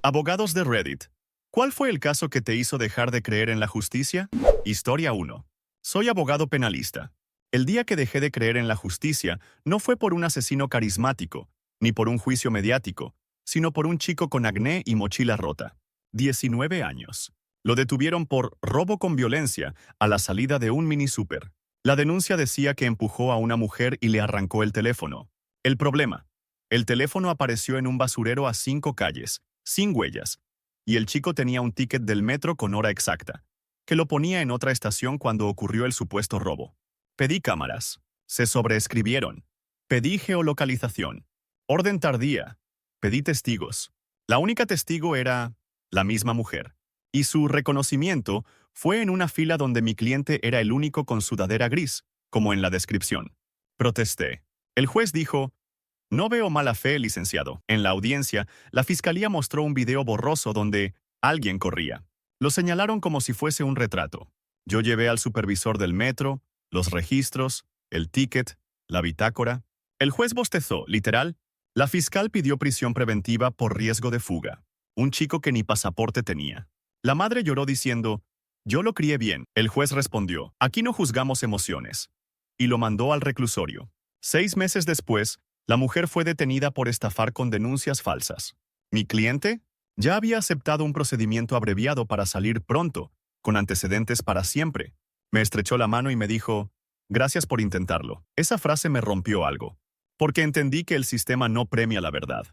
Abogados de Reddit. ¿Cuál fue el caso que te hizo dejar de creer en la justicia? Historia 1. Soy abogado penalista. El día que dejé de creer en la justicia no fue por un asesino carismático, ni por un juicio mediático, sino por un chico con acné y mochila rota. 19 años. Lo detuvieron por robo con violencia a la salida de un mini súper. La denuncia decía que empujó a una mujer y le arrancó el teléfono. El problema: el teléfono apareció en un basurero a 5 calles, sin huellas, y el chico tenía un ticket del metro con hora exacta, que lo ponía en otra estación cuando ocurrió el supuesto robo. Pedí cámaras. Se sobreescribieron. Pedí geolocalización. Orden tardía. Pedí testigos. La única testigo era la misma mujer. Y su reconocimiento fue en una fila donde mi cliente era el único con sudadera gris, como en la descripción. Protesté. El juez dijo: no veo mala fe, licenciado. En la audiencia, la fiscalía mostró un video borroso donde alguien corría. Lo señalaron como si fuese un retrato. Yo llevé al supervisor del metro, los registros, el ticket, la bitácora. El juez bostezó, literal. La fiscal pidió prisión preventiva por riesgo de fuga. Un chico que ni pasaporte tenía. La madre lloró diciendo: yo lo crié bien. El juez respondió: aquí no juzgamos emociones. Y lo mandó al reclusorio. 6 meses después, la mujer fue detenida por estafar con denuncias falsas. Mi cliente ya había aceptado un procedimiento abreviado para salir pronto, con antecedentes para siempre. Me estrechó la mano y me dijo: gracias por intentarlo. Esa frase me rompió algo, porque entendí que el sistema no premia la verdad.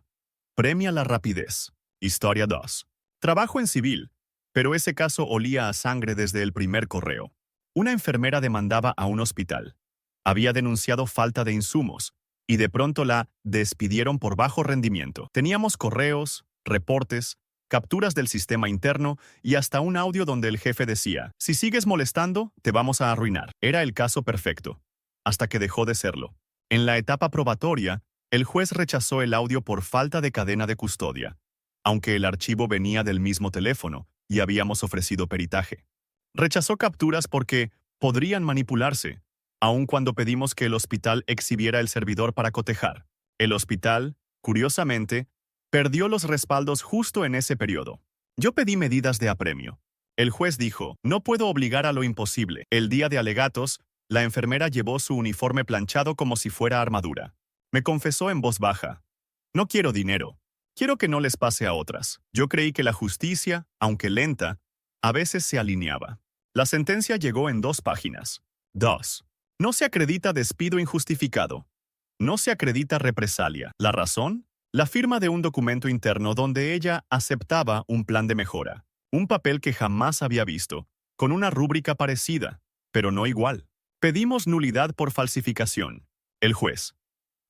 Premia la rapidez. Historia 2. Trabajo en civil, pero ese caso olía a sangre desde el primer correo. Una enfermera demandaba a un hospital. Había denunciado falta de insumos, y de pronto la despidieron por bajo rendimiento. Teníamos correos, reportes, capturas del sistema interno y hasta un audio donde el jefe decía: si sigues molestando, te vamos a arruinar. Era el caso perfecto, hasta que dejó de serlo. En la etapa probatoria, el juez rechazó el audio por falta de cadena de custodia, aunque el archivo venía del mismo teléfono y habíamos ofrecido peritaje. Rechazó capturas porque podrían manipularse, aun cuando pedimos que el hospital exhibiera el servidor para cotejar. El hospital, curiosamente, perdió los respaldos justo en ese periodo. Yo pedí medidas de apremio. El juez dijo: no puedo obligar a lo imposible. El día de alegatos, la enfermera llevó su uniforme planchado como si fuera armadura. Me confesó en voz baja: no quiero dinero. Quiero que no les pase a otras. Yo creí que la justicia, aunque lenta, a veces se alineaba. La sentencia llegó en 2 páginas. 2. No se acredita despido injustificado. No se acredita represalia. ¿La razón? La firma de un documento interno donde ella aceptaba un plan de mejora. Un papel que jamás había visto, con una rúbrica parecida, pero no igual. Pedimos nulidad por falsificación. El juez: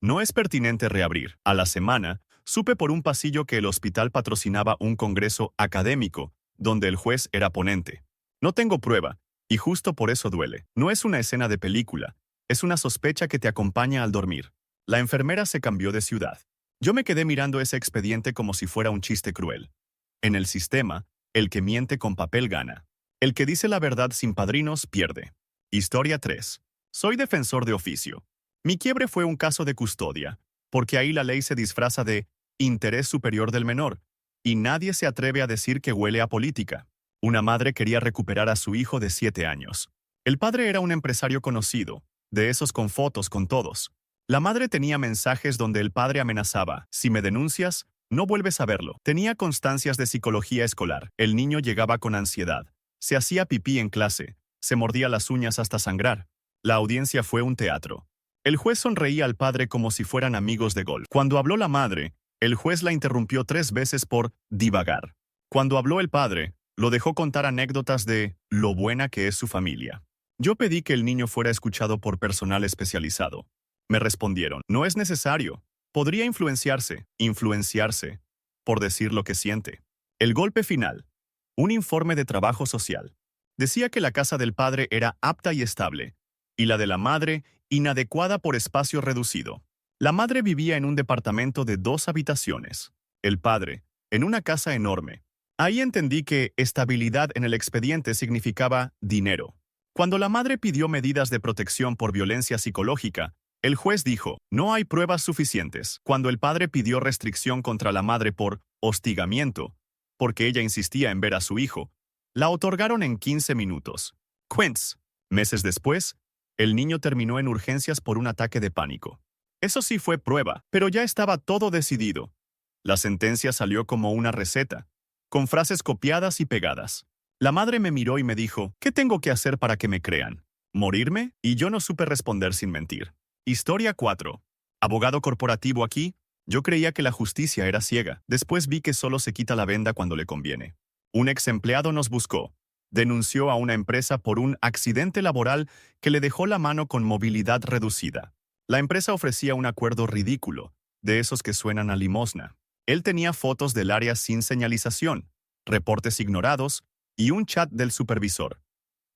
no es pertinente reabrir. A la semana, supe por un pasillo que el hospital patrocinaba un congreso académico, donde el juez era ponente. No tengo prueba, y justo por eso duele. No es una escena de película, es una sospecha que te acompaña al dormir. La enfermera se cambió de ciudad. Yo me quedé mirando ese expediente como si fuera un chiste cruel. En el sistema, el que miente con papel gana. El que dice la verdad sin padrinos pierde. Historia 3. Soy defensor de oficio. Mi quiebre fue un caso de custodia, porque ahí la ley se disfraza de interés superior del menor, y nadie se atreve a decir que huele a política. Una madre quería recuperar a su hijo de 7 años. El padre era un empresario conocido, de esos con fotos con todos. La madre tenía mensajes donde el padre amenazaba: si me denuncias, no vuelves a verlo. Tenía constancias de psicología escolar. El niño llegaba con ansiedad. Se hacía pipí en clase. Se mordía las uñas hasta sangrar. La audiencia fue un teatro. El juez sonreía al padre como si fueran amigos de golf. Cuando habló la madre, el juez la interrumpió 3 veces por divagar. Cuando habló el padre, lo dejó contar anécdotas de lo buena que es su familia. Yo pedí que el niño fuera escuchado por personal especializado. Me respondieron: no es necesario. Podría influenciarse, por decir lo que siente. El golpe final. Un informe de trabajo social. Decía que la casa del padre era apta y estable, y la de la madre inadecuada por espacio reducido. La madre vivía en un departamento de 2 habitaciones. El padre, en una casa enorme. Ahí entendí que estabilidad en el expediente significaba dinero. Cuando la madre pidió medidas de protección por violencia psicológica, el juez dijo: no hay pruebas suficientes. Cuando el padre pidió restricción contra la madre por hostigamiento, porque ella insistía en ver a su hijo, la otorgaron en 15 minutos. Quince. Meses después, el niño terminó en urgencias por un ataque de pánico. Eso sí fue prueba, pero ya estaba todo decidido. La sentencia salió como una receta, con frases copiadas y pegadas. La madre me miró y me dijo, ¿qué tengo que hacer para que me crean? ¿Morirme? Y yo no supe responder sin mentir. Historia 4. Abogado corporativo aquí. Yo creía que la justicia era ciega. Después vi que solo se quita la venda cuando le conviene. Un ex empleado nos buscó. Denunció a una empresa por un accidente laboral que le dejó la mano con movilidad reducida. La empresa ofrecía un acuerdo ridículo, de esos que suenan a limosna. Él tenía fotos del área sin señalización, reportes ignorados y un chat del supervisor.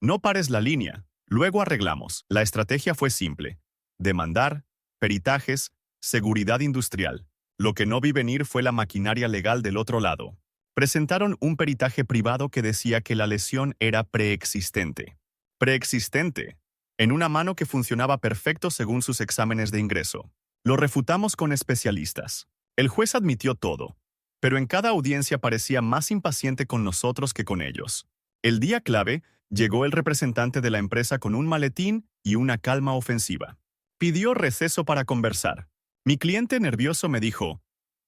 No pares la línea, luego arreglamos. La estrategia fue simple. Demandar, peritajes, seguridad industrial. Lo que no vi venir fue la maquinaria legal del otro lado. Presentaron un peritaje privado que decía que la lesión era preexistente. Preexistente, en una mano que funcionaba perfecto según sus exámenes de ingreso. Lo refutamos con especialistas. El juez admitió todo, pero en cada audiencia parecía más impaciente con nosotros que con ellos. El día clave, llegó el representante de la empresa con un maletín y una calma ofensiva. Pidió receso para conversar. Mi cliente nervioso me dijo,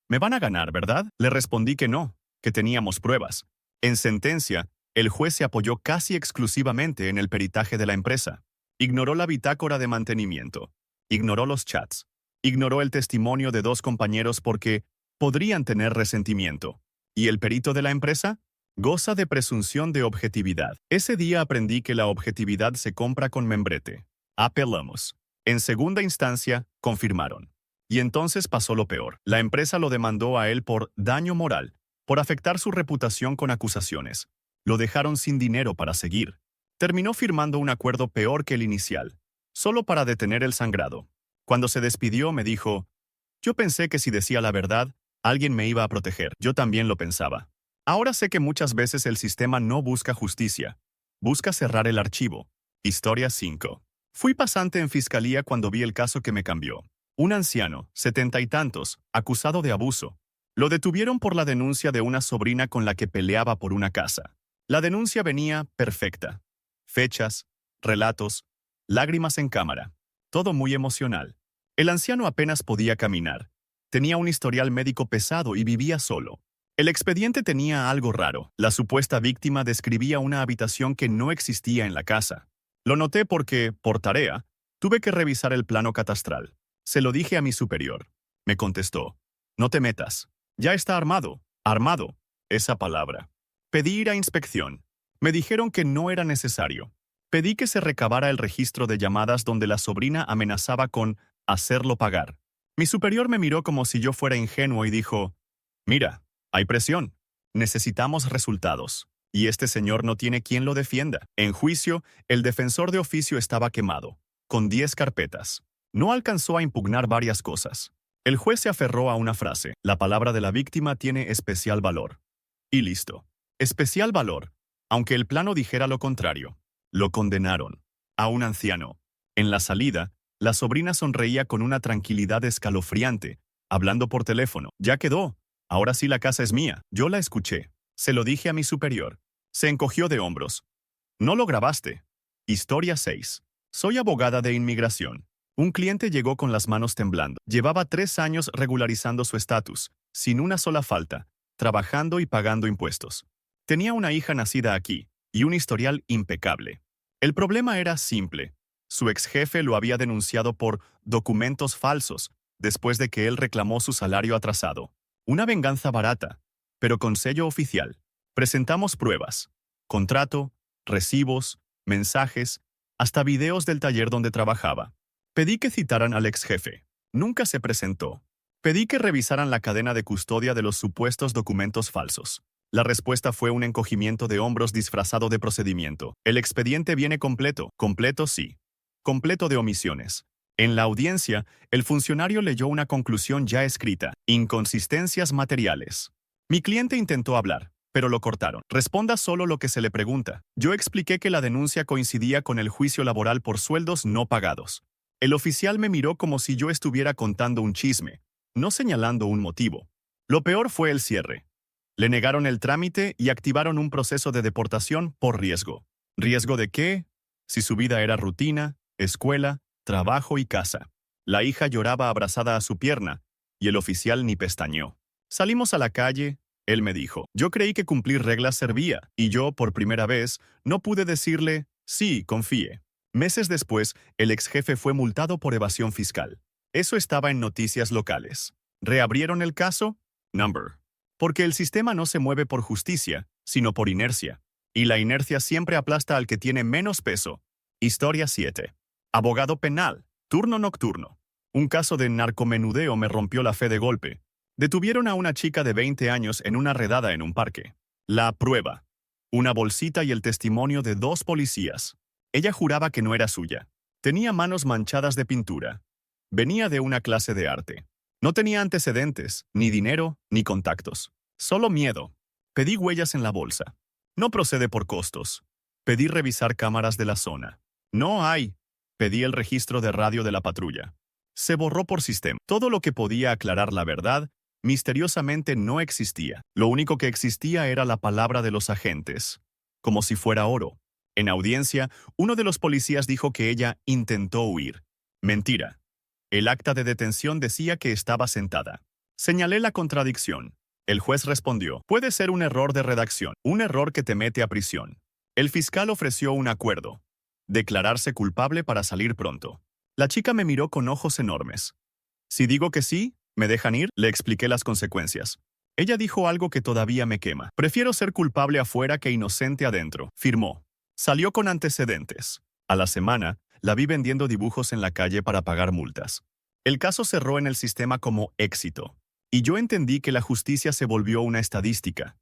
«Me van a ganar, ¿verdad?» Le respondí que no, que teníamos pruebas. En sentencia, el juez se apoyó casi exclusivamente en el peritaje de la empresa. Ignoró la bitácora de mantenimiento. Ignoró los chats. Ignoró el testimonio de 2 compañeros porque podrían tener resentimiento. ¿Y el perito de la empresa? Goza de presunción de objetividad. Ese día aprendí que la objetividad se compra con membrete. Apelamos. En segunda instancia, confirmaron. Y entonces pasó lo peor. La empresa lo demandó a él por daño moral, por afectar su reputación con acusaciones. Lo dejaron sin dinero para seguir. Terminó firmando un acuerdo peor que el inicial, solo para detener el sangrado. Cuando se despidió me dijo, yo pensé que si decía la verdad, alguien me iba a proteger. Yo también lo pensaba. Ahora sé que muchas veces el sistema no busca justicia. Busca cerrar el archivo. Historia 5. Fui pasante en fiscalía cuando vi el caso que me cambió. Un anciano, 70 y tantos, acusado de abuso. Lo detuvieron por la denuncia de una sobrina con la que peleaba por una casa. La denuncia venía perfecta. Fechas, relatos, lágrimas en cámara. Todo muy emocional. El anciano apenas podía caminar. Tenía un historial médico pesado y vivía solo. El expediente tenía algo raro. La supuesta víctima describía una habitación que no existía en la casa. Lo noté porque, por tarea, tuve que revisar el plano catastral. Se lo dije a mi superior. Me contestó, no te metas. Ya está armado. Armado. Esa palabra. Pedí ir a inspección. Me dijeron que no era necesario. Pedí que se recabara el registro de llamadas donde la sobrina amenazaba con hacerlo pagar. Mi superior me miró como si yo fuera ingenuo y dijo, mira, hay presión. Necesitamos resultados. Y este señor no tiene quien lo defienda. En juicio, el defensor de oficio estaba quemado, con 10 carpetas. No alcanzó a impugnar varias cosas. El juez se aferró a una frase, la palabra de la víctima tiene especial valor. Y listo. Especial valor, aunque el plano dijera lo contrario. Lo condenaron. A un anciano. En la salida, la sobrina sonreía con una tranquilidad escalofriante, hablando por teléfono. Ya quedó. Ahora sí la casa es mía. Yo la escuché. Se lo dije a mi superior. Se encogió de hombros. No lo grabaste. Historia 6. Soy abogada de inmigración. Un cliente llegó con las manos temblando. Llevaba 3 años regularizando su estatus, sin una sola falta, trabajando y pagando impuestos. Tenía una hija nacida aquí, y un historial impecable. El problema era simple. Su ex jefe lo había denunciado por documentos falsos, después de que él reclamó su salario atrasado. Una venganza barata, pero con sello oficial. Presentamos pruebas, contrato, recibos, mensajes, hasta videos del taller donde trabajaba. Pedí que citaran al ex jefe. Nunca se presentó. Pedí que revisaran la cadena de custodia de los supuestos documentos falsos. La respuesta fue un encogimiento de hombros disfrazado de procedimiento. El expediente viene completo. Completo sí. Completo de omisiones. En la audiencia, el funcionario leyó una conclusión ya escrita. Inconsistencias materiales. Mi cliente intentó hablar, pero lo cortaron. Responda solo lo que se le pregunta. Yo expliqué que la denuncia coincidía con el juicio laboral por sueldos no pagados. El oficial me miró como si yo estuviera contando un chisme, no señalando un motivo. Lo peor fue el cierre. Le negaron el trámite y activaron un proceso de deportación por riesgo. ¿Riesgo de qué? Si su vida era rutina, escuela, trabajo y casa. La hija lloraba abrazada a su pierna, y el oficial ni pestañeó. Salimos a la calle, él me dijo. Yo creí que cumplir reglas servía, y yo, por primera vez, no pude decirle, sí, confíe. Meses después, el ex jefe fue multado por evasión fiscal. Eso estaba en noticias locales. ¿Reabrieron el caso? Number. Porque el sistema no se mueve por justicia, sino por inercia. Y la inercia siempre aplasta al que tiene menos peso. Historia 7. Abogado penal. Turno nocturno. Un caso de narcomenudeo me rompió la fe de golpe. Detuvieron a una chica de 20 años en una redada en un parque. La prueba. Una bolsita y el testimonio de 2 policías. Ella juraba que no era suya. Tenía manos manchadas de pintura. Venía de una clase de arte. No tenía antecedentes, ni dinero, ni contactos. Solo miedo. Pedí huellas en la bolsa. No procede por costos. Pedí revisar cámaras de la zona. No hay. Pedí el registro de radio de la patrulla. Se borró por sistema. Todo lo que podía aclarar la verdad, misteriosamente no existía. Lo único que existía era la palabra de los agentes. Como si fuera oro. En audiencia, uno de los policías dijo que ella intentó huir. Mentira. El acta de detención decía que estaba sentada. Señalé la contradicción. El juez respondió, puede ser un error de redacción, un error que te mete a prisión. El fiscal ofreció un acuerdo. Declararse culpable para salir pronto. La chica me miró con ojos enormes. Si digo que sí, ¿me dejan ir? Le expliqué las consecuencias. Ella dijo algo que todavía me quema. Prefiero ser culpable afuera que inocente adentro, firmó. Salió con antecedentes. A la semana, la vi vendiendo dibujos en la calle para pagar multas. El caso cerró en el sistema como éxito. Y yo entendí que la justicia se volvió una estadística.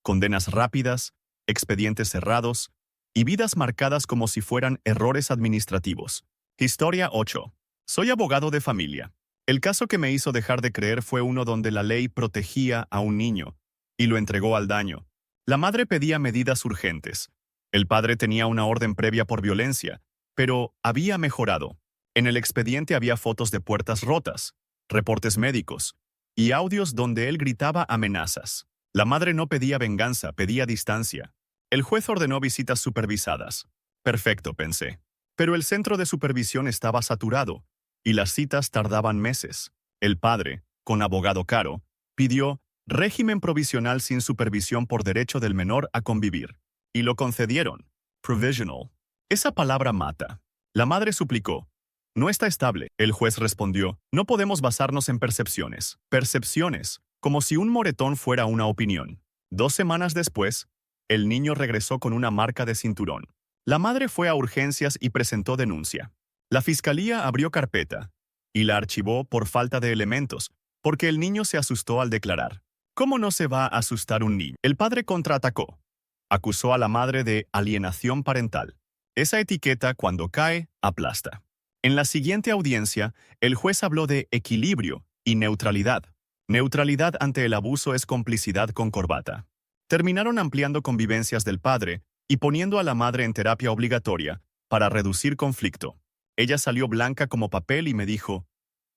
Condenas rápidas, expedientes cerrados y vidas marcadas como si fueran errores administrativos. Historia 8. Soy abogado de familia. El caso que me hizo dejar de creer fue uno donde la ley protegía a un niño y lo entregó al daño. La madre pedía medidas urgentes. El padre tenía una orden previa por violencia, pero había mejorado. En el expediente había fotos de puertas rotas, reportes médicos y audios donde él gritaba amenazas. La madre no pedía venganza, pedía distancia. El juez ordenó visitas supervisadas. Perfecto, pensé. Pero el centro de supervisión estaba saturado y las citas tardaban meses. El padre, con abogado caro, pidió régimen provisional sin supervisión por derecho del menor a convivir. Y lo concedieron. Provisional. Esa palabra mata. La madre suplicó. No está estable. El juez respondió. No podemos basarnos en percepciones. Percepciones. Como si un moretón fuera una opinión. 2 semanas después, el niño regresó con una marca de cinturón. La madre fue a urgencias y presentó denuncia. La fiscalía abrió carpeta y la archivó por falta de elementos, porque el niño se asustó al declarar. ¿Cómo no se va a asustar un niño? El padre contraatacó. Acusó a la madre de alienación parental. Esa etiqueta, cuando cae, aplasta. En la siguiente audiencia, el juez habló de equilibrio y neutralidad. Neutralidad ante el abuso es complicidad con corbata. Terminaron ampliando convivencias del padre y poniendo a la madre en terapia obligatoria para reducir conflicto. Ella salió blanca como papel y me dijo,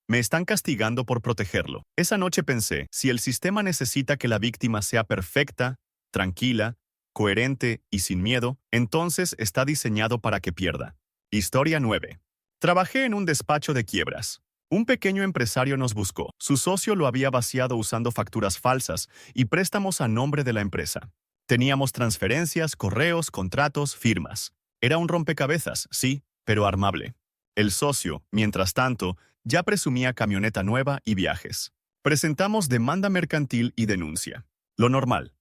me están castigando por protegerlo. Esa noche pensé, si el sistema necesita que la víctima sea perfecta, tranquila, coherente y sin miedo, entonces está diseñado para que pierda. Historia 9. Trabajé en un despacho de quiebras. Un pequeño empresario nos buscó. Su socio lo había vaciado usando facturas falsas y préstamos a nombre de la empresa. Teníamos transferencias, correos, contratos, firmas. Era un rompecabezas, sí, pero armable. El socio, mientras tanto, ya presumía camioneta nueva y viajes. Presentamos demanda mercantil y denuncia. Lo normal.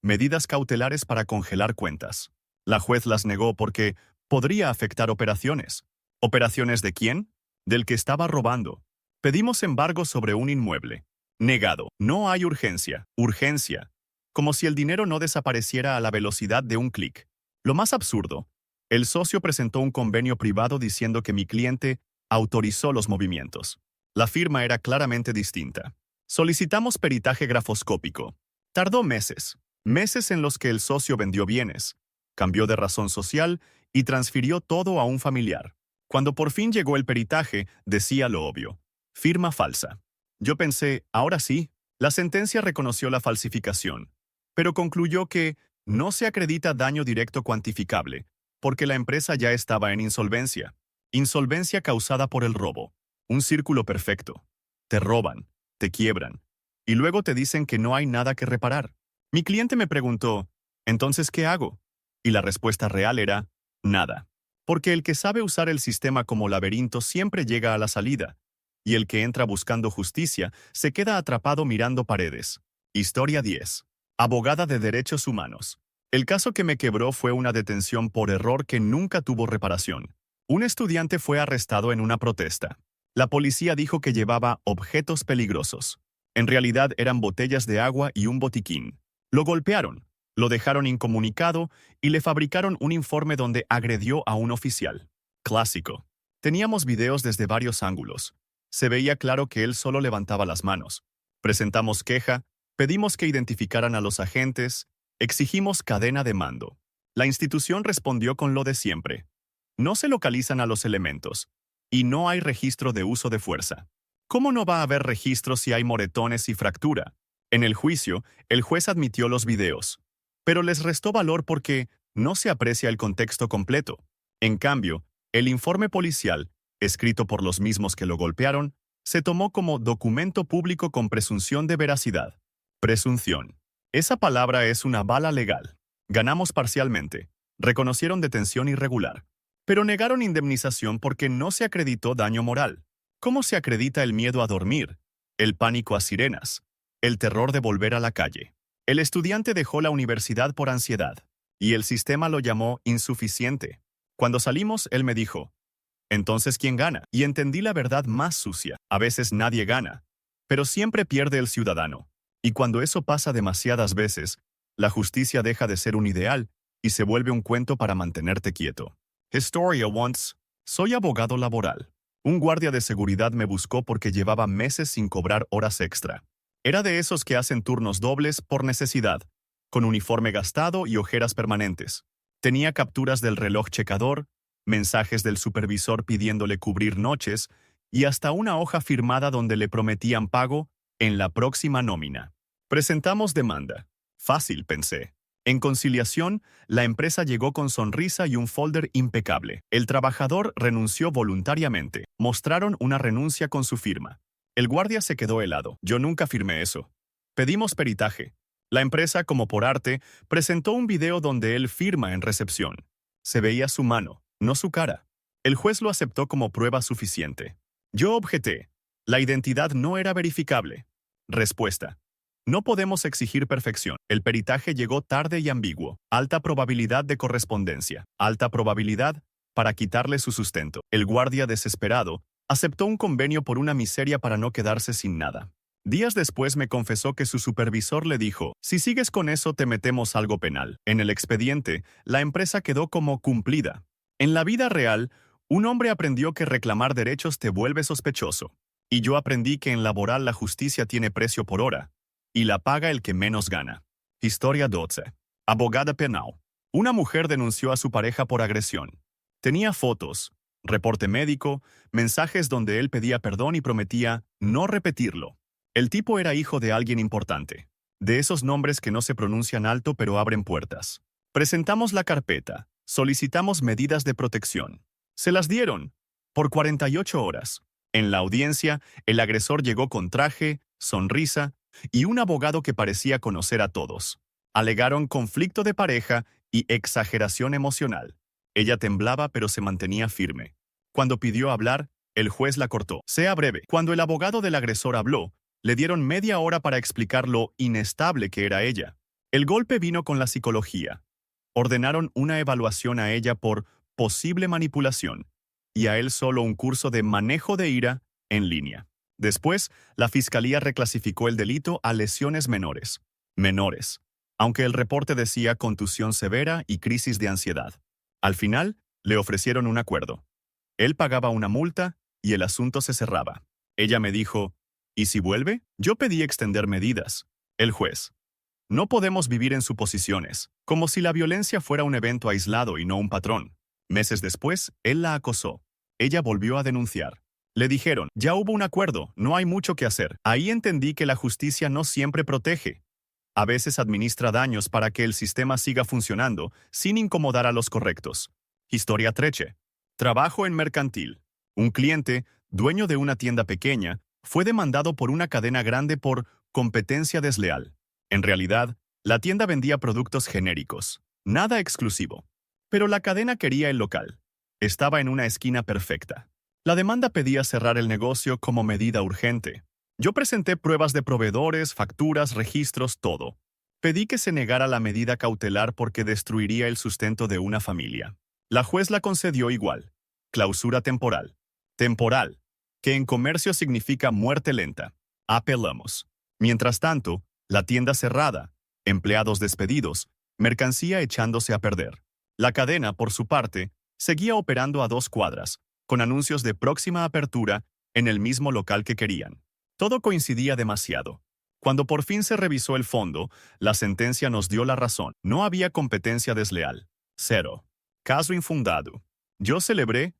Medidas cautelares para congelar cuentas. La juez las negó porque podría afectar operaciones. ¿Operaciones de quién? Del que estaba robando. Pedimos embargo sobre un inmueble. Negado. No hay urgencia. Urgencia. Como si el dinero no desapareciera a la velocidad de un clic. Lo más absurdo. El socio presentó un convenio privado diciendo que mi cliente autorizó los movimientos. La firma era claramente distinta. Solicitamos peritaje grafoscópico. Tardó meses. Meses en los que el socio vendió bienes, cambió de razón social y transfirió todo a un familiar. Cuando por fin llegó el peritaje, decía lo obvio. Firma falsa. Yo pensé, ahora sí, la sentencia reconoció la falsificación. pero concluyó que no se acredita daño directo cuantificable, porque la empresa ya estaba en insolvencia. Insolvencia causada por el robo. Un círculo perfecto. Te roban, te quiebran, y luego te dicen que no hay nada que reparar. Mi cliente me preguntó, ¿entonces qué hago? Y la respuesta real era, nada. Porque el que sabe usar el sistema como laberinto siempre llega a la salida, y el que entra buscando justicia se queda atrapado mirando paredes. Historia 10. Abogada de derechos humanos. El caso que me quebró fue una detención por error que nunca tuvo reparación. Un estudiante fue arrestado en una protesta. La policía dijo que llevaba objetos peligrosos. En realidad eran botellas de agua y un botiquín. Lo golpearon, lo dejaron incomunicado y le fabricaron un informe donde agredió a un oficial. Clásico. Teníamos videos desde varios ángulos. Se veía claro que él solo levantaba las manos. Presentamos queja, pedimos que identificaran a los agentes, exigimos cadena de mando. La institución respondió con lo de siempre. No se localizan a los elementos, y no hay registro de uso de fuerza. ¿Cómo no va a haber registro si hay moretones y fractura? En el juicio, el juez admitió los videos, pero les restó valor porque no se aprecia el contexto completo. En cambio, el informe policial, escrito por los mismos que lo golpearon, se tomó como documento público con presunción de veracidad. Presunción. Esa palabra es una bala legal. Ganamos parcialmente. Reconocieron detención irregular, pero negaron indemnización porque no se acreditó daño moral. ¿Cómo se acredita el miedo a dormir, el pánico a sirenas, el terror de volver a la calle? El estudiante dejó la universidad por ansiedad, y el sistema lo llamó insuficiente. Cuando salimos, él me dijo, ¿entonces quién gana? Y entendí la verdad más sucia. A veces nadie gana, pero siempre pierde el ciudadano. Y cuando eso pasa demasiadas veces, la justicia deja de ser un ideal y se vuelve un cuento para mantenerte quieto. Historia once. Soy abogado laboral. Un guardia de seguridad me buscó porque llevaba meses sin cobrar horas extra. Era de esos que hacen turnos dobles por necesidad, con uniforme gastado y ojeras permanentes. Tenía capturas del reloj checador, mensajes del supervisor pidiéndole cubrir noches y hasta una hoja firmada donde le prometían pago en la próxima nómina. Presentamos demanda. Fácil, pensé. En conciliación, la empresa llegó con sonrisa y un folder impecable. El trabajador renunció voluntariamente. Mostraron una renuncia con su firma. El guardia se quedó helado. Yo nunca firmé eso. Pedimos peritaje. La empresa, como por arte, presentó un video donde él firma en recepción. Se veía su mano, no su cara. El juez lo aceptó como prueba suficiente. Yo objeté. La identidad no era verificable. Respuesta. No podemos exigir perfección. El peritaje llegó tarde y ambiguo. Alta probabilidad de correspondencia. Alta probabilidad para quitarle su sustento. El guardia, desesperado, aceptó un convenio por una miseria para no quedarse sin nada. Días después me confesó que su supervisor le dijo, si sigues con eso te metemos algo penal. En el expediente, la empresa quedó como cumplida. En la vida real, un hombre aprendió que reclamar derechos te vuelve sospechoso. Y yo aprendí que en laboral la justicia tiene precio por hora, y la paga el que menos gana. Historia 12. Abogada penal. Una mujer denunció a su pareja por agresión. Tenía fotos, reporte médico, mensajes donde él pedía perdón y prometía no repetirlo. El tipo era hijo de alguien importante. De esos nombres que no se pronuncian alto pero abren puertas. Presentamos la carpeta. Solicitamos medidas de protección. Se las dieron. Por 48 horas. En la audiencia, el agresor llegó con traje, sonrisa y un abogado que parecía conocer a todos. Alegaron conflicto de pareja y exageración emocional. Ella temblaba pero se mantenía firme. Cuando pidió hablar, el juez la cortó. Sea breve. Cuando el abogado del agresor habló, le dieron media hora para explicar lo inestable que era ella. El golpe vino con la psicología. Ordenaron una evaluación a ella por posible manipulación y a él solo un curso de manejo de ira en línea. Después, la fiscalía reclasificó el delito a lesiones menores. Menores. Aunque el reporte decía contusión severa y crisis de ansiedad. Al final, le ofrecieron un acuerdo. Él pagaba una multa y el asunto se cerraba. Ella me dijo, ¿y si vuelve? Yo pedí extender medidas. El juez. No podemos vivir en suposiciones, como si la violencia fuera un evento aislado y no un patrón. Meses después, él la acosó. Ella volvió a denunciar. Le dijeron, ya hubo un acuerdo, no hay mucho que hacer. Ahí entendí que la justicia no siempre protege. A veces administra daños para que el sistema siga funcionando sin incomodar a los correctos. Historia 13. Trabajo en mercantil. Un cliente, dueño de una tienda pequeña, fue demandado por una cadena grande por competencia desleal. En realidad, la tienda vendía productos genéricos, nada exclusivo. Pero la cadena quería el local. Estaba en una esquina perfecta. La demanda pedía cerrar el negocio como medida urgente. Yo presenté pruebas de proveedores, facturas, registros, todo. Pedí que se negara la medida cautelar porque destruiría el sustento de una familia. La juez la concedió igual. Clausura temporal. Temporal, que en comercio significa muerte lenta. Apelamos. Mientras tanto, la tienda cerrada, empleados despedidos, mercancía echándose a perder. La cadena, por su parte, seguía operando a 2 cuadras, con anuncios de próxima apertura en el mismo local que querían. Todo coincidía demasiado. Cuando por fin se revisó el fondo, la sentencia nos dio la razón. No había competencia desleal. 0. Caso infundado. Yo celebré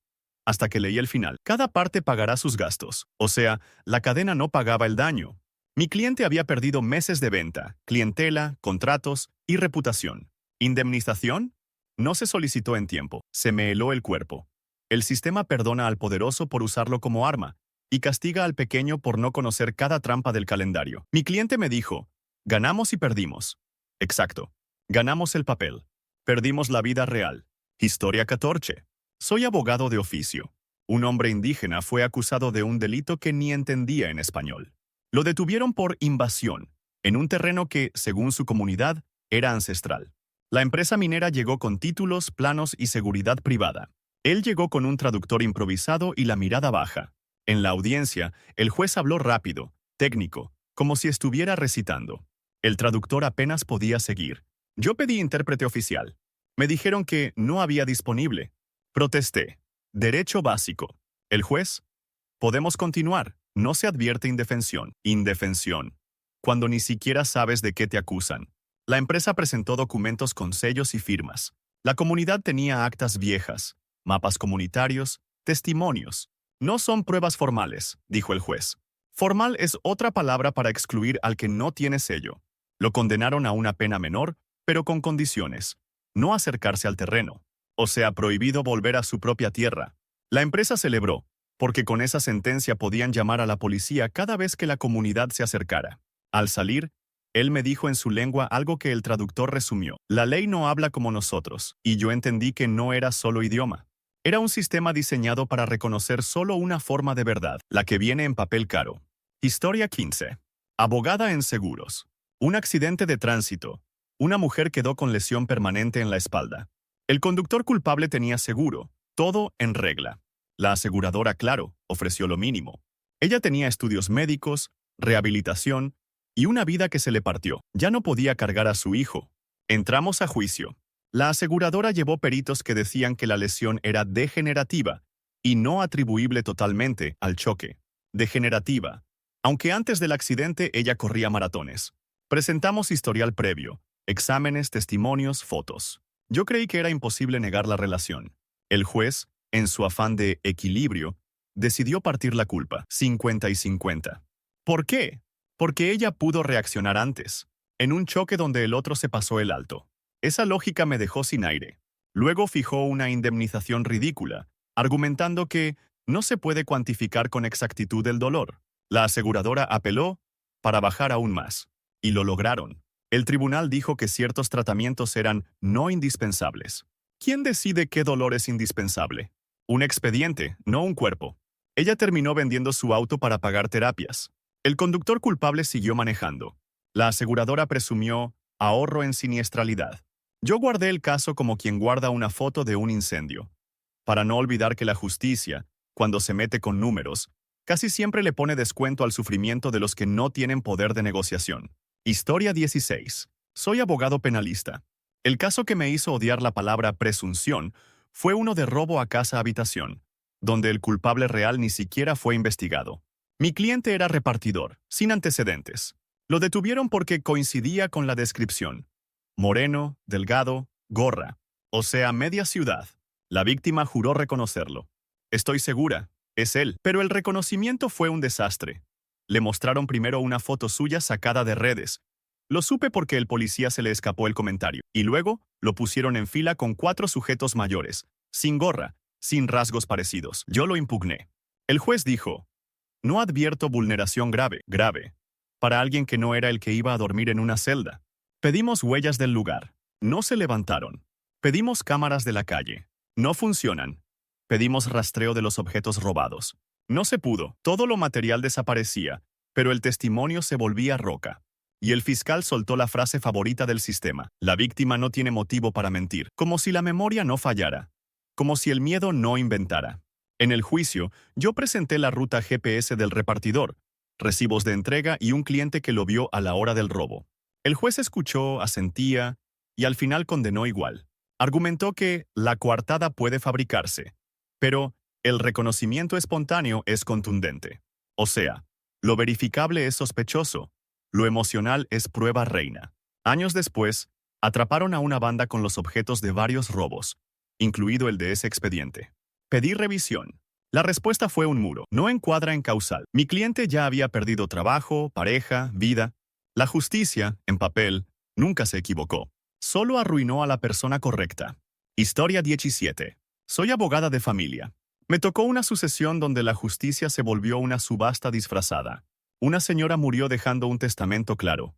hasta que leí el final. Cada parte pagará sus gastos. O sea, la cadena no pagaba el daño. Mi cliente había perdido meses de venta, clientela, contratos y reputación. ¿Indemnización? No se solicitó en tiempo. Se me heló el cuerpo. El sistema perdona al poderoso por usarlo como arma y castiga al pequeño por no conocer cada trampa del calendario. Mi cliente me dijo, ganamos y perdimos. Exacto. Ganamos el papel. Perdimos la vida real. Historia 14. Soy abogado de oficio. Un hombre indígena fue acusado de un delito que ni entendía en español. Lo detuvieron por invasión, en un terreno que, según su comunidad, era ancestral. La empresa minera llegó con títulos, planos y seguridad privada. Él llegó con un traductor improvisado y la mirada baja. En la audiencia, el juez habló rápido, técnico, como si estuviera recitando. El traductor apenas podía seguir. Yo pedí intérprete oficial. Me dijeron que no había disponible. Protesté. Derecho básico. El juez. Podemos continuar. No se advierte indefensión. Indefensión. Cuando ni siquiera sabes de qué te acusan. La empresa presentó documentos con sellos y firmas. La comunidad tenía actas viejas, mapas comunitarios, testimonios. No son pruebas formales, dijo el juez. Formal es otra palabra para excluir al que no tiene sello. Lo condenaron a una pena menor, pero con condiciones. No acercarse al terreno. O sea, prohibido volver a su propia tierra. La empresa celebró, porque con esa sentencia podían llamar a la policía cada vez que la comunidad se acercara. Al salir, él me dijo en su lengua algo que el traductor resumió. La ley no habla como nosotros, y yo entendí que no era solo idioma. Era un sistema diseñado para reconocer solo una forma de verdad, la que viene en papel caro. Historia 15. Abogada en seguros. Un accidente de tránsito. Una mujer quedó con lesión permanente en la espalda. El conductor culpable tenía seguro, todo en regla. La aseguradora, claro, ofreció lo mínimo. Ella tenía estudios médicos, rehabilitación y una vida que se le partió. Ya no podía cargar a su hijo. Entramos a juicio. La aseguradora llevó peritos que decían que la lesión era degenerativa y no atribuible totalmente al choque. Degenerativa. Aunque antes del accidente ella corría maratones. Presentamos historial previo, exámenes, testimonios, fotos. Yo creí que era imposible negar la relación. El juez, en su afán de equilibrio, decidió partir la culpa, 50 y 50. ¿Por qué? Porque ella pudo reaccionar antes, en un choque donde el otro se pasó el alto. Esa lógica me dejó sin aire. Luego fijó una indemnización ridícula, argumentando que no se puede cuantificar con exactitud el dolor. La aseguradora apeló para bajar aún más. Y lo lograron. El tribunal dijo que ciertos tratamientos eran no indispensables. ¿Quién decide qué dolor es indispensable? Un expediente, no un cuerpo. Ella terminó vendiendo su auto para pagar terapias. El conductor culpable siguió manejando. La aseguradora presumió ahorro en siniestralidad. Yo guardé el caso como quien guarda una foto de un incendio, para no olvidar que la justicia, cuando se mete con números, casi siempre le pone descuento al sufrimiento de los que no tienen poder de negociación. Historia 16. Soy abogado penalista. El caso que me hizo odiar la palabra presunción fue uno de robo a casa-habitación, donde el culpable real ni siquiera fue investigado. Mi cliente era repartidor, sin antecedentes. Lo detuvieron porque coincidía con la descripción. Moreno, delgado, gorra, o sea, media ciudad. La víctima juró reconocerlo. Estoy segura, es él, pero el reconocimiento fue un desastre. Le mostraron primero una foto suya sacada de redes, Lo supe porque el policía se le escapó el comentario, y luego lo pusieron en fila con 4 sujetos mayores, sin gorra, sin rasgos parecidos. Yo lo impugné. El juez dijo, no advierto vulneración grave, para alguien que no era el que iba a dormir en una celda. Pedimos huellas del lugar. No se levantaron. Pedimos cámaras de la calle. No funcionan. Pedimos rastreo de los objetos robados. No se pudo. Todo lo material desaparecía, pero el testimonio se volvía roca. Y el fiscal soltó la frase favorita del sistema. La víctima no tiene motivo para mentir. Como si la memoria no fallara. Como si el miedo no inventara. En el juicio, yo presenté la ruta GPS del repartidor, recibos de entrega y un cliente que lo vio a la hora del robo. El juez escuchó, asentía y al final condenó igual. Argumentó que la coartada puede fabricarse, pero el reconocimiento espontáneo es contundente. O sea, lo verificable es sospechoso, lo emocional es prueba reina. Años después, atraparon a una banda con los objetos de varios robos, incluido el de ese expediente. Pedí revisión. La respuesta fue un muro. No encuadra en causal. Mi cliente ya había perdido trabajo, pareja, vida. La justicia, en papel, nunca se equivocó. Solo arruinó a la persona correcta. Historia 17. Soy abogada de familia. Me tocó una sucesión donde la justicia se volvió una subasta disfrazada. Una señora murió dejando un testamento claro.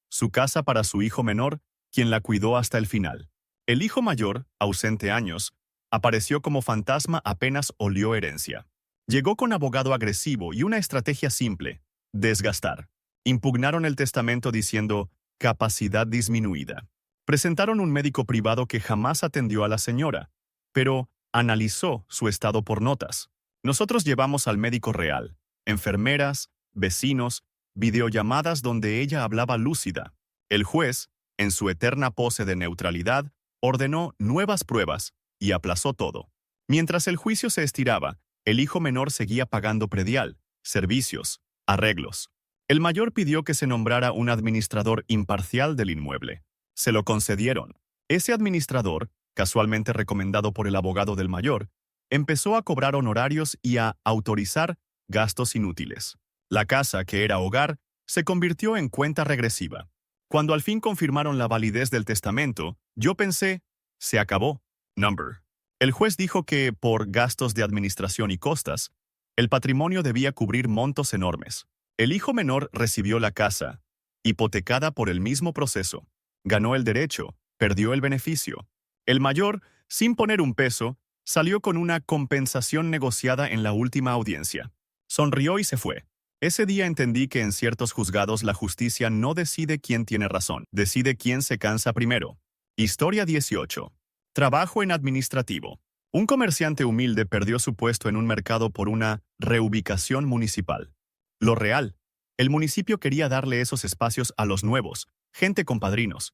Su casa para su hijo menor, quien la cuidó hasta el final. El hijo mayor, ausente años, apareció como fantasma apenas olió herencia. Llegó con abogado agresivo y una estrategia simple: desgastar. Impugnaron el testamento diciendo capacidad disminuida. Presentaron un médico privado que jamás atendió a la señora, pero analizó su estado por notas. Nosotros llevamos al médico real, enfermeras, vecinos, videollamadas donde ella hablaba lúcida. El juez, en su eterna pose de neutralidad, ordenó nuevas pruebas y aplazó todo. Mientras el juicio se estiraba, el hijo menor seguía pagando predial, servicios, arreglos. El mayor pidió que se nombrara un administrador imparcial del inmueble. Se lo concedieron. Ese administrador, casualmente recomendado por el abogado del mayor, empezó a cobrar honorarios y a autorizar gastos inútiles. La casa, que era hogar, se convirtió en cuenta regresiva. Cuando al fin confirmaron la validez del testamento, yo pensé, se acabó. Number. El juez dijo que, por gastos de administración y costas, el patrimonio debía cubrir montos enormes. El hijo menor recibió la casa, hipotecada por el mismo proceso. Ganó el derecho, perdió el beneficio. El mayor, sin poner un peso, salió con una compensación negociada en la última audiencia. Sonrió y se fue. Ese día entendí que en ciertos juzgados la justicia no decide quién tiene razón, decide quién se cansa primero. Historia 18. Trabajo en administrativo. Un comerciante humilde perdió su puesto en un mercado por una reubicación municipal. Lo real, el municipio quería darle esos espacios a los nuevos, gente con padrinos.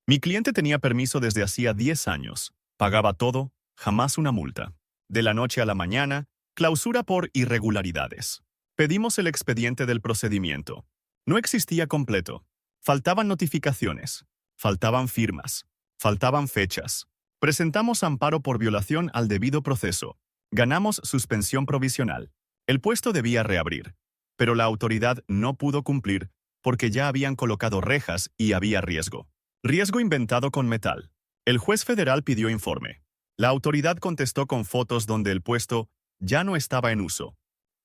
Mi cliente tenía permiso desde hacía 10 años, pagaba todo, jamás una multa. De la noche a la mañana, clausura por irregularidades. Pedimos el expediente del procedimiento. No existía completo. Faltaban notificaciones, faltaban firmas, faltaban fechas. Presentamos amparo por violación al debido proceso. Ganamos suspensión provisional. El puesto debía reabrir, pero la autoridad no pudo cumplir porque ya habían colocado rejas y había riesgo. Riesgo inventado con metal. El juez federal pidió informe. La autoridad contestó con fotos donde el puesto ya no estaba en uso.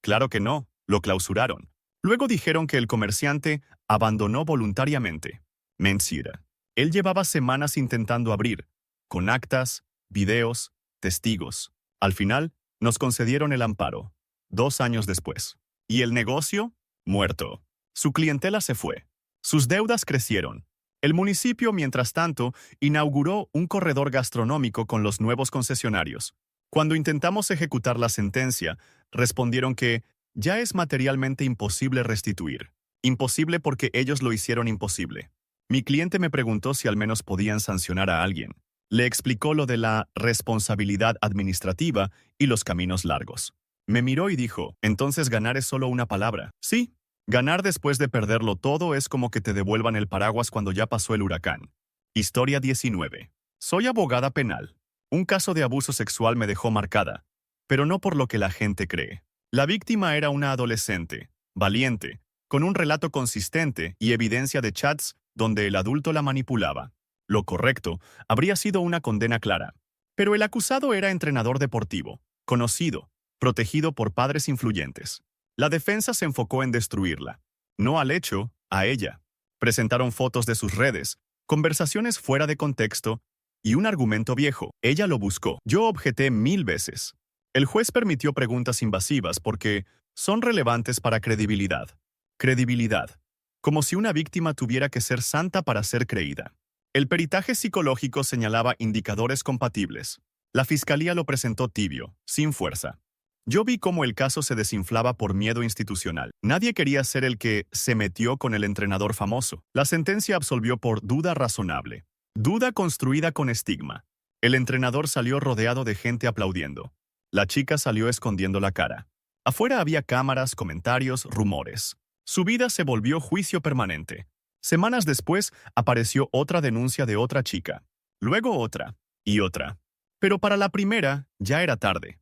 Claro que no, lo clausuraron. Luego dijeron que el comerciante abandonó voluntariamente. Mentira. Él llevaba semanas intentando abrir, con actas, videos, testigos. Al final, nos concedieron el amparo, 2 años después. ¿Y el negocio? Muerto. Su clientela se fue. Sus deudas crecieron. El municipio, mientras tanto, inauguró un corredor gastronómico con los nuevos concesionarios. Cuando intentamos ejecutar la sentencia, respondieron que ya es materialmente imposible restituir. Imposible porque ellos lo hicieron imposible. Mi cliente me preguntó si al menos podían sancionar a alguien. Le explicó lo de la responsabilidad administrativa y los caminos largos. Me miró y dijo, entonces ganar es solo una palabra. Sí, ganar después de perderlo todo es como que te devuelvan el paraguas cuando ya pasó el huracán. Historia 19. Soy abogada penal. Un caso de abuso sexual me dejó marcada, pero no por lo que la gente cree. La víctima era una adolescente, valiente, con un relato consistente y evidencia de chats donde el adulto la manipulaba. Lo correcto habría sido una condena clara. Pero el acusado era entrenador deportivo, conocido, protegido por padres influyentes. La defensa se enfocó en destruirla. No al hecho, a ella. Presentaron fotos de sus redes, conversaciones fuera de contexto y un argumento viejo. Ella lo buscó. Yo objeté 1000 veces. El juez permitió preguntas invasivas porque son relevantes para credibilidad. Credibilidad. Como si una víctima tuviera que ser santa para ser creída. El peritaje psicológico señalaba indicadores compatibles. La fiscalía lo presentó tibio, sin fuerza. Yo vi cómo el caso se desinflaba por miedo institucional. Nadie quería ser el que se metió con el entrenador famoso. La sentencia absolvió por duda razonable. Duda construida con estigma. El entrenador salió rodeado de gente aplaudiendo. La chica salió escondiendo la cara. Afuera había cámaras, comentarios, rumores. Su vida se volvió juicio permanente. Semanas después apareció otra denuncia de otra chica. Luego otra. Y otra. Pero para la primera ya era tarde.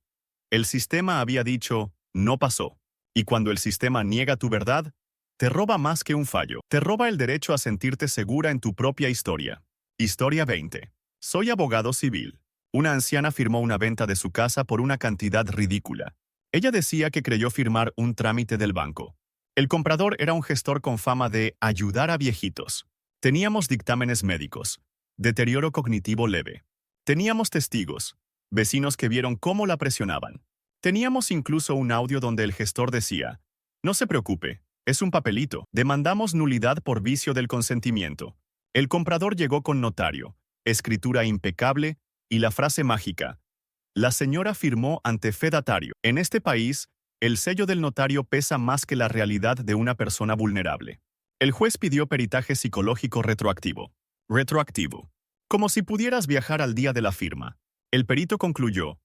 El sistema había dicho, no pasó. Y cuando el sistema niega tu verdad, te roba más que un fallo. Te roba el derecho a sentirte segura en tu propia historia. Historia 20. Soy abogado civil. Una anciana firmó una venta de su casa por una cantidad ridícula. Ella decía que creyó firmar un trámite del banco. El comprador era un gestor con fama de ayudar a viejitos. Teníamos dictámenes médicos. Deterioro cognitivo leve. Teníamos testigos. Vecinos que vieron cómo la presionaban. Teníamos incluso un audio donde el gestor decía, no se preocupe, es un papelito. Demandamos nulidad por vicio del consentimiento. El comprador llegó con notario, escritura impecable y la frase mágica. La señora firmó ante fedatario. En este país, el sello del notario pesa más que la realidad de una persona vulnerable. El juez pidió peritaje psicológico retroactivo. Retroactivo. Como si pudieras viajar al día de la firma. El perito concluyó.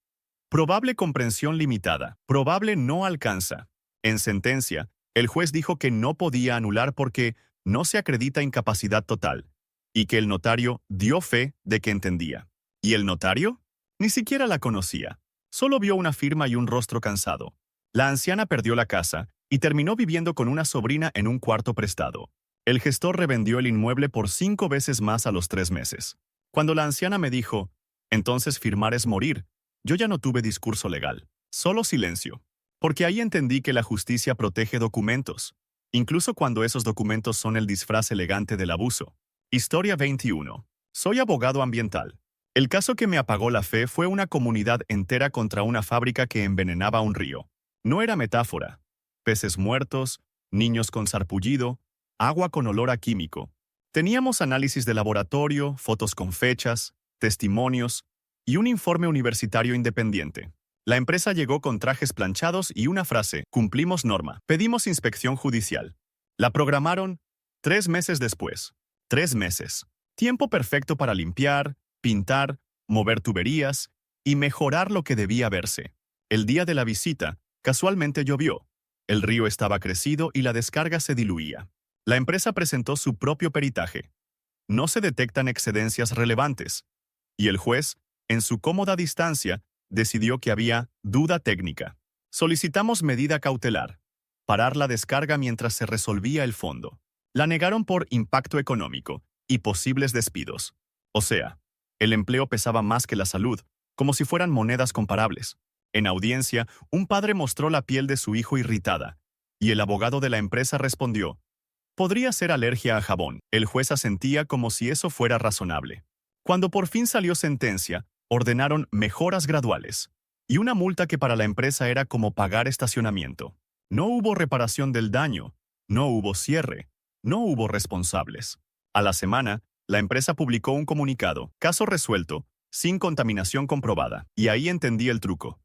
Probable comprensión limitada. Probable no alcanza. En sentencia, el juez dijo que no podía anular porque no se acredita incapacidad total, y que el notario dio fe de que entendía. ¿Y el notario? Ni siquiera la conocía. Solo vio una firma y un rostro cansado. La anciana perdió la casa y terminó viviendo con una sobrina en un cuarto prestado. El gestor revendió el inmueble por 5 veces más a los 3 meses. Cuando la anciana me dijo, entonces firmar es morir, yo ya no tuve discurso legal, solo silencio. Porque ahí entendí que la justicia protege documentos, incluso cuando esos documentos son el disfraz elegante del abuso. Historia 21. Soy abogado ambiental. El caso que me apagó la fe fue una comunidad entera contra una fábrica que envenenaba un río. No era metáfora. Peces muertos, niños con sarpullido, agua con olor a químico. Teníamos análisis de laboratorio, fotos con fechas, testimonios y un informe universitario independiente. La empresa llegó con trajes planchados y una frase, cumplimos norma. Pedimos inspección judicial. La programaron 3 meses después. 3 meses. Tiempo perfecto para limpiar, pintar, mover tuberías y mejorar lo que debía verse. El día de la visita, casualmente llovió. El río estaba crecido y la descarga se diluía. La empresa presentó su propio peritaje. No se detectan excedencias relevantes. Y el juez, en su cómoda distancia, decidió que había duda técnica. Solicitamos medida cautelar. Parar la descarga mientras se resolvía el fondo. La negaron por impacto económico y posibles despidos. O sea, el empleo pesaba más que la salud, como si fueran monedas comparables. En audiencia, un padre mostró la piel de su hijo irritada, y el abogado de la empresa respondió, podría ser alergia a jabón. El juez asentía como si eso fuera razonable. Cuando por fin salió sentencia, ordenaron mejoras graduales, y una multa que para la empresa era como pagar estacionamiento. No hubo reparación del daño, no hubo cierre, no hubo responsables. A la semana, la empresa publicó un comunicado, caso resuelto, sin contaminación comprobada, y ahí entendí el truco.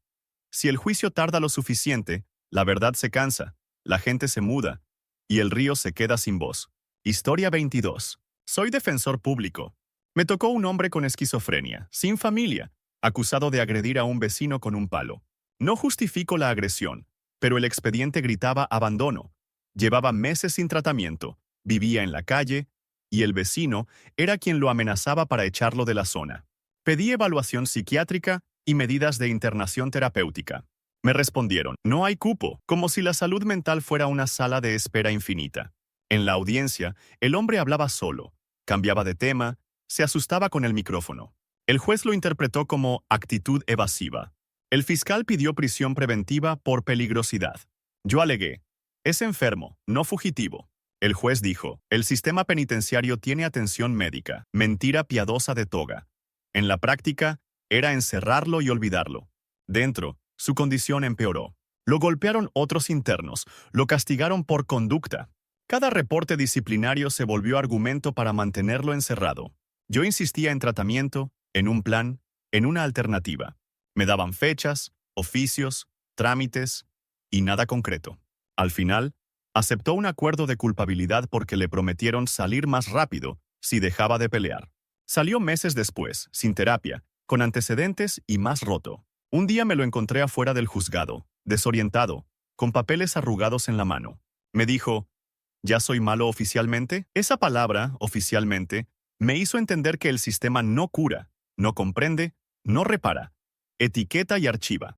Si el juicio tarda lo suficiente, la verdad se cansa, la gente se muda, y el río se queda sin voz. Historia 22. Soy defensor público. Me tocó un hombre con esquizofrenia, sin familia, acusado de agredir a un vecino con un palo. No justifico la agresión, pero el expediente gritaba abandono. Llevaba meses sin tratamiento, vivía en la calle, y el vecino era quien lo amenazaba para echarlo de la zona. Pedí evaluación psiquiátrica y medidas de internación terapéutica. Me respondieron, no hay cupo, como si la salud mental fuera una sala de espera infinita. En la audiencia, el hombre hablaba solo, cambiaba de tema, se asustaba con el micrófono. El juez lo interpretó como actitud evasiva. El fiscal pidió prisión preventiva por peligrosidad. Yo alegué, es enfermo, no fugitivo. El juez dijo, el sistema penitenciario tiene atención médica, mentira piadosa de toga. En la práctica, era encerrarlo y olvidarlo. Dentro, su condición empeoró. Lo golpearon otros internos, lo castigaron por conducta. Cada reporte disciplinario se volvió argumento para mantenerlo encerrado. Yo insistía en tratamiento, en un plan, en una alternativa. Me daban fechas, oficios, trámites y nada concreto. Al final, aceptó un acuerdo de culpabilidad porque le prometieron salir más rápido si dejaba de pelear. Salió meses después, sin terapia, con antecedentes y más roto. Un día me lo encontré afuera del juzgado, desorientado, con papeles arrugados en la mano. Me dijo, ¿ya soy malo oficialmente? Esa palabra, oficialmente, me hizo entender que el sistema no cura, no comprende, no repara, etiqueta y archiva.